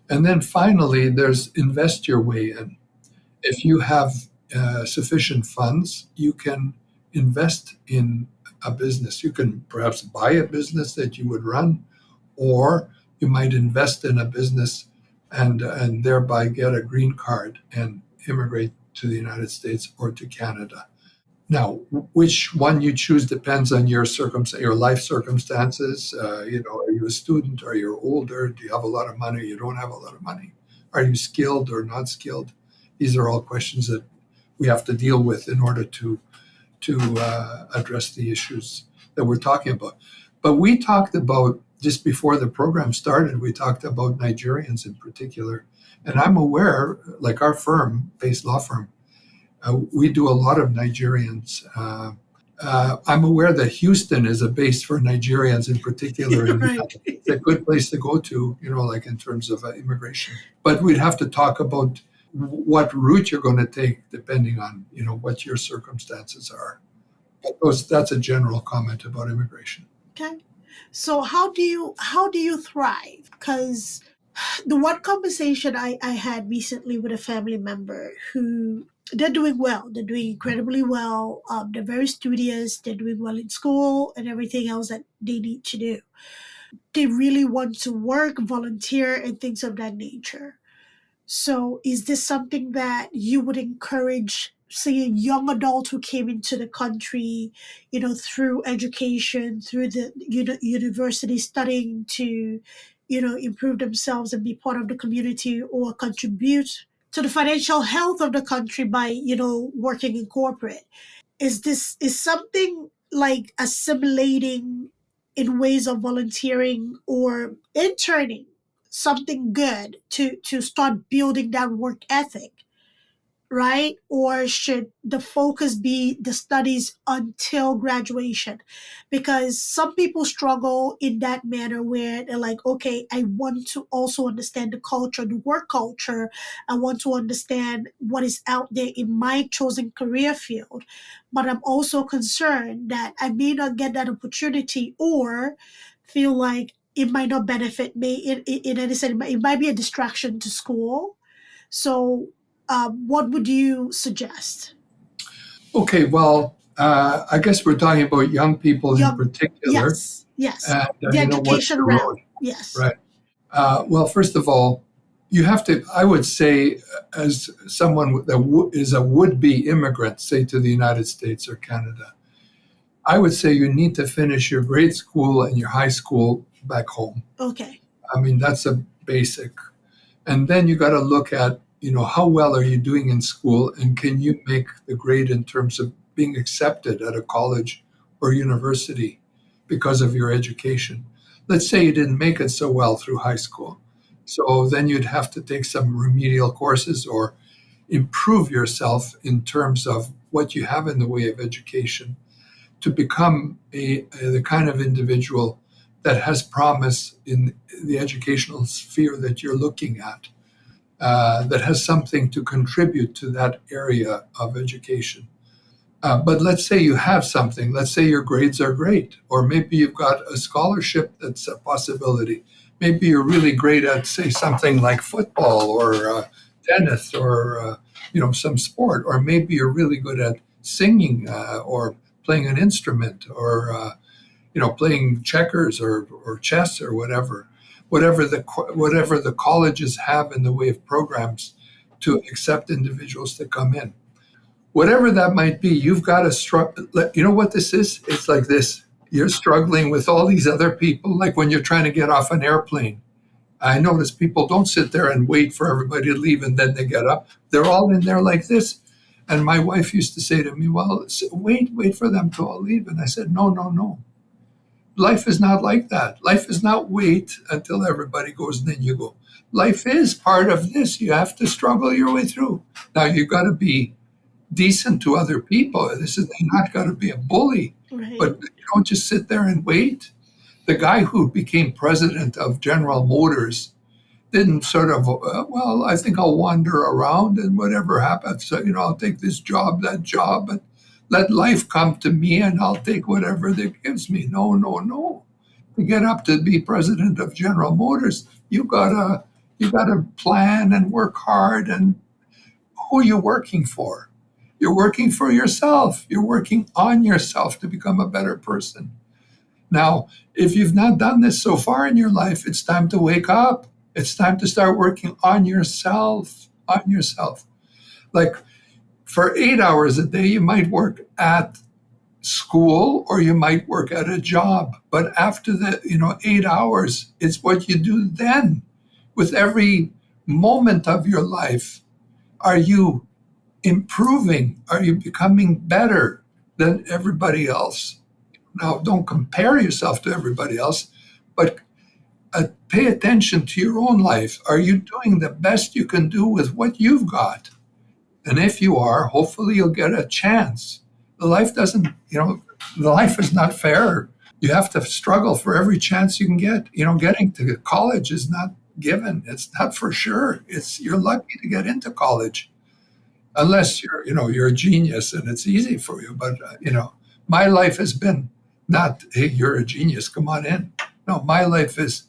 And then finally, there's invest your way in. If you have sufficient funds, you can invest in a business. You can perhaps buy a business that you would run, or you might invest in a business and thereby get a green card and immigrate to the United States or to Canada. Now, which one you choose depends on your life circumstances. Are you a student? Are you older? Do you have a lot of money? You don't have a lot of money. Are you skilled or not skilled? These are all questions that we have to deal with in order to address the issues that we're talking about. But we talked about, just before the program started, we talked about Nigerians in particular. And I'm aware, like our firm, Pace Law Firm, we do a lot of Nigerians. I'm aware that Houston is a base for Nigerians in particular. And Right. it's a good place to go to, like in terms of immigration. But we'd have to talk about what route you're going to take depending on, what your circumstances are. But that's a general comment about immigration. Okay. So how do you thrive? Because the one conversation I had recently with a family member who they're doing well. They're doing incredibly well. They're very studious. They're doing well in school and everything else that they need to do. They really want to work, volunteer, and things of that nature. So, is this something that you would encourage, say, a young adult who came into the country, through education, through the university studying to, improve themselves and be part of the community or contribute to the financial health of the country by, working in corporate? Is something like assimilating in ways of volunteering or interning something good to start building that work ethic, right? Or should the focus be the studies until graduation? Because some people struggle in that manner where they're like, okay, I want to also understand the culture, the work culture. I want to understand what is out there in my chosen career field. But I'm also concerned that I may not get that opportunity or feel like it might not benefit me in any sense. It might be a distraction to school. So, what would you suggest? Okay, well, I guess we're talking about young people in Young, particular, yes, and the what's the education road, realm. Yes. right? Well, first of all, you have to. I would say, as someone that is a would-be immigrant, say to the United States or Canada, I would say you need to finish your grade school and your high school back home. Okay. I mean, that's a basic. And then you got to look at, how well are you doing in school and can you make the grade in terms of being accepted at a college or university because of your education. Let's say you didn't make it so well through high school. So then you'd have to take some remedial courses or improve yourself in terms of what you have in the way of education to become the kind of individual that has promise in the educational sphere that you're looking at, that has something to contribute to that area of education. But let's say you have something. Let's say your grades are great, or maybe you've got a scholarship that's a possibility. Maybe you're really great at, say, something like football or tennis or some sport, or maybe you're really good at singing or playing an instrument or playing checkers or chess or whatever the colleges have in the way of programs to accept individuals that come in. Whatever that might be, you've got to struggle. You know what this is? It's like this. You're struggling with all these other people, like when you're trying to get off an airplane. I notice people don't sit there and wait for everybody to leave and then they get up. They're all in there like this. And my wife used to say to me, well, wait for them to all leave. And I said, no, no, no. Life is not like that. Life is not wait until everybody goes and then you go. Life is part of this. You have to struggle your way through. Now, you've got to be decent to other people. This is not got to be a bully, Right. but you don't just sit there and wait. The guy who became president of General Motors didn't sort of, well, I think I'll wander around and whatever happens, I'll take this job, that job, and let life come to me and I'll take whatever that gives me. No, no, no. To get up to be president of General Motors, you gotta plan and work hard. And who are you working for? You're working for yourself. You're working on yourself to become a better person. Now, if you've not done this so far in your life, it's time to wake up. It's time to start working on yourself, Like for 8 hours a day, you might work at school or you might work at a job. But after the, 8 hours, it's what you do then. With every moment of your life, are you improving? Are you becoming better than everybody else? Now, don't compare yourself to everybody else, but pay attention to your own life. Are you doing the best you can do with what you've got? And if you are, hopefully you'll get a chance. The life is not fair. You have to struggle for every chance you can get. Getting to college is not given. It's not for sure. You're lucky to get into college. Unless you're a genius and it's easy for you. But, my life has been not, hey, you're a genius, come on in. No, my life is,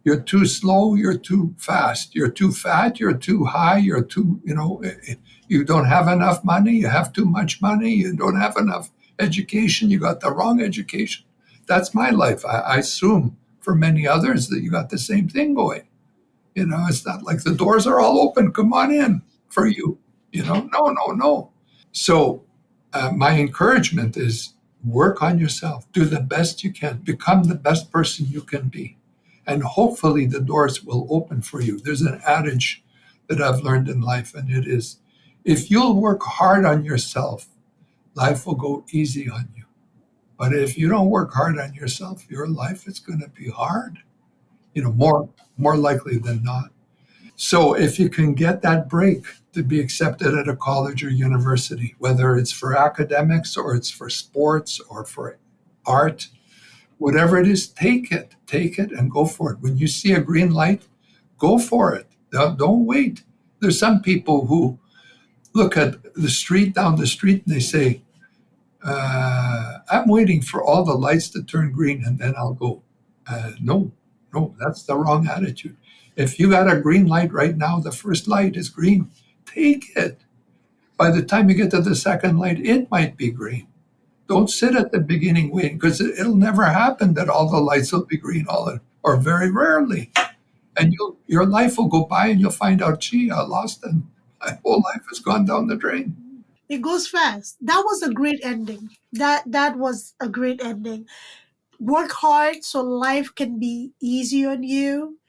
you're too slow, you're too fast, you're too fat, you're too high, you're too, you don't have enough money, you have too much money, you don't have enough education, you got the wrong education. That's my life. I assume for many others that you got the same thing going. It's not like the doors are all open, come on in for you. No, no, no. So my encouragement is work on yourself. Do the best you can. Become the best person you can be. And hopefully the doors will open for you. There's an adage that I've learned in life, and it is, if you'll work hard on yourself, life will go easy on you. But if you don't work hard on yourself, your life is going to be hard, more likely than not. So if you can get that break to be accepted at a college or university, whether it's for academics or it's for sports or for art, whatever it is, take it and go for it. When you see a green light, go for it. Don't wait. There's some people who look at down the street and they say, I'm waiting for all the lights to turn green and then I'll go. No, that's the wrong attitude. If you got a green light right now, the first light is green, take it. By the time you get to the second light, it might be green. Don't sit at the beginning waiting, because it'll never happen that all the lights will be green, or very rarely. And your life will go by and you'll find out, gee, I lost and my whole life has gone down the drain. It goes fast. That was a great ending. That was a great ending. Work hard so life can be easy on you.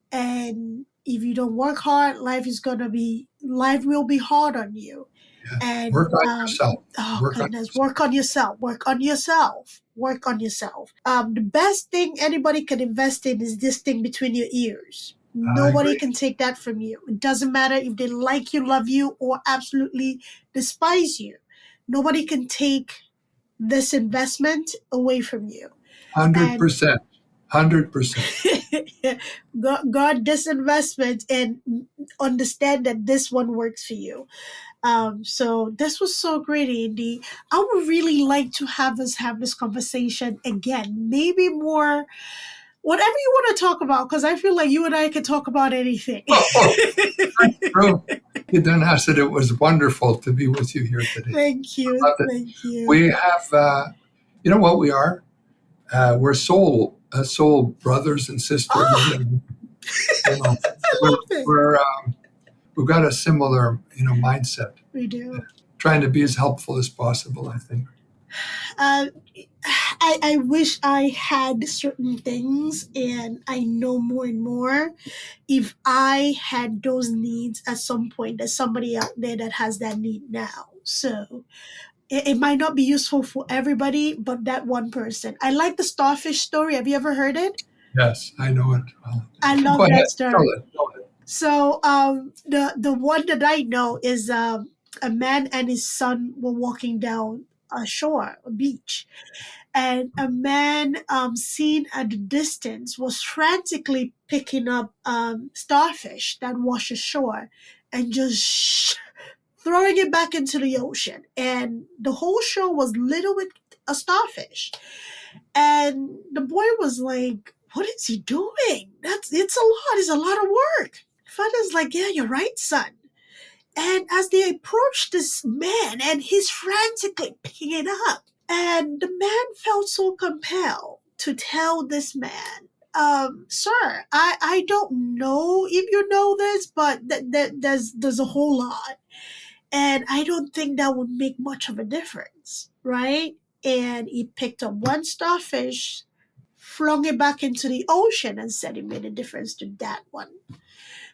And if you don't work hard, life will be hard on you. Yeah. And Work on yourself. oh goodness, work on yourself. Work on yourself. Work on yourself. The best thing anybody can invest in is this thing between your ears. I Nobody agree. can take that from you. It doesn't matter if they like you, love you, or absolutely despise you. Nobody can take this investment away from you. And 100%. 100%. guard this investment and understand that this one works for you. So this was so great, Andy. I would really like to have us have this conversation again, maybe more, whatever you want to talk about, because I feel like you and I could talk about anything. Oh, true. I said it was wonderful to be with you here today. Thank you. Loved it. Thank you. We have, you know what we are? We're soul brothers and sisters. Oh, You know, I we're, love it. we've got a similar, mindset. We do. Trying to be as helpful as possible, I think. Uh, I wish I had certain things and I know more and more. If I had those needs at some point, there's somebody out there that has that need now. So it might not be useful for everybody, but that one person. I like the starfish story. Have you ever heard it? Yes, I know it. Well, I go love ahead. that Tell story. it. Tell it. So the one that I know is a man and his son were walking down a shore, a beach, and a man seen at the distance was frantically picking up starfish that washed ashore and just throwing it back into the ocean. And the whole shore was littered with a starfish. And the boy was like, "What is he doing? It's a lot. It's a lot of work." Father's like, "Yeah, you're right, son." And as they approached this man, and he's frantically picking it up, and the man felt so compelled to tell this man, "Sir, I don't know if you know this, but there's a whole lot, and I don't think that would make much of a difference, right?" And he picked up one starfish, flung it back into the ocean, and said it made a difference to that one.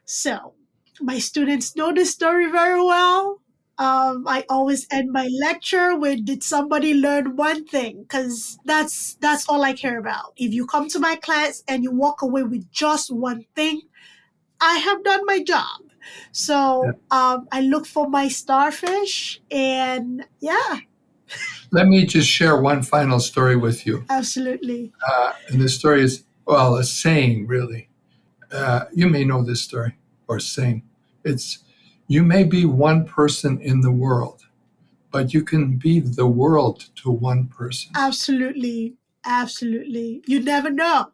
So, my students know this story very well. I always end my lecture with, "Did somebody learn one thing?" Because that's all I care about. If you come to my class and you walk away with just one thing, I have done my job. Yeah. So I look for my starfish, and yeah, Let me just share one final story with you. absolutely. And this story is, well, a saying, really. You may know this story or saying. It's, you may be one person in the world, but you can be the world to one person. Absolutely. Absolutely. You never know.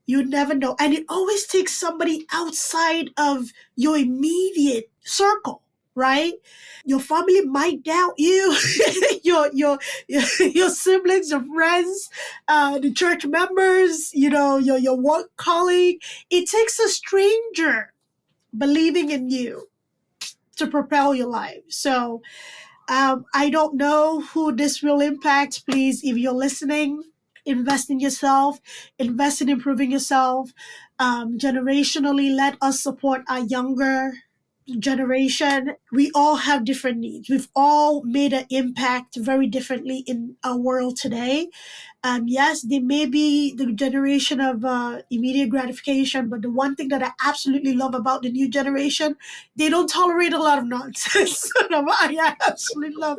You never know. And it always takes somebody outside of your immediate circle, right? Your family might doubt you, your siblings, your friends, the church members, your work colleague. It takes a stranger believing in you to propel your life. So I don't know who this will impact. Please, if you're listening, invest in yourself, invest in improving yourself. Generationally, let us support our younger generation. We all have different needs. We've all made an impact very differently in our world today. Yes, they may be the generation of immediate gratification, but the one thing that I absolutely love about the new generation, they don't tolerate a lot of nonsense. I absolutely love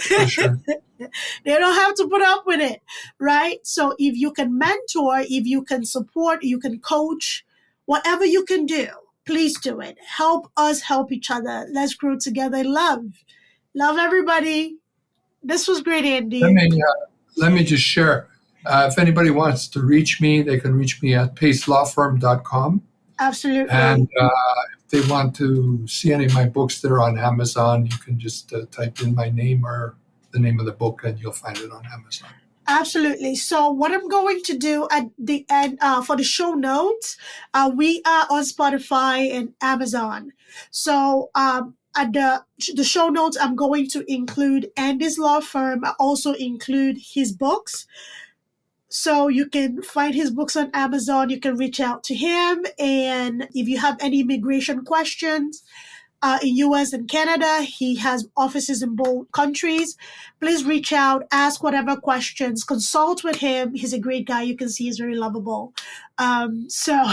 For sure. that. They don't have to put up with it, right? So if you can mentor, if you can support, you can coach, whatever you can do, please do it. Help us help each other. Let's grow together in love. Love everybody. This was great, Let Andy. me, let me just share. If anybody wants to reach me, they can reach me at pacelawfirm.com. Absolutely. And if they want to see any of my books, they're on Amazon. You can just type in my name or the name of the book, and you'll find it on Amazon. Absolutely. So what I'm going to do at the end for the show notes, we are on Spotify and Amazon. So at the show notes, I'm going to include Andy's law firm. I also include his books. So you can find his books on Amazon. You can reach out to him. And if you have any immigration questions, in US and Canada. He has offices in both countries. Please reach out, ask whatever questions, consult with him. He's a great guy. You can see he's very lovable. So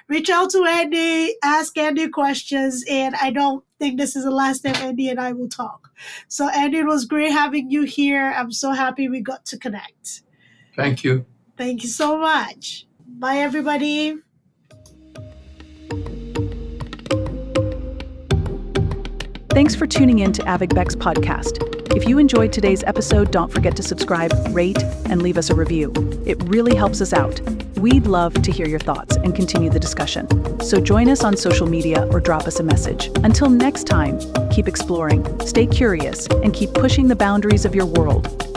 reach out to Andy, ask Andy questions, and I don't think this is the last time Andy and I will talk. So Andy, it was great having you here. I'm so happy we got to connect. Thank you. Thank you so much. Bye, everybody. Thanks for tuning in to Abeg Vex podcast. If you enjoyed today's episode, don't forget to subscribe, rate, and leave us a review. It really helps us out. We'd love to hear your thoughts and continue the discussion. So join us on social media or drop us a message. Until next time, keep exploring, stay curious, and keep pushing the boundaries of your world.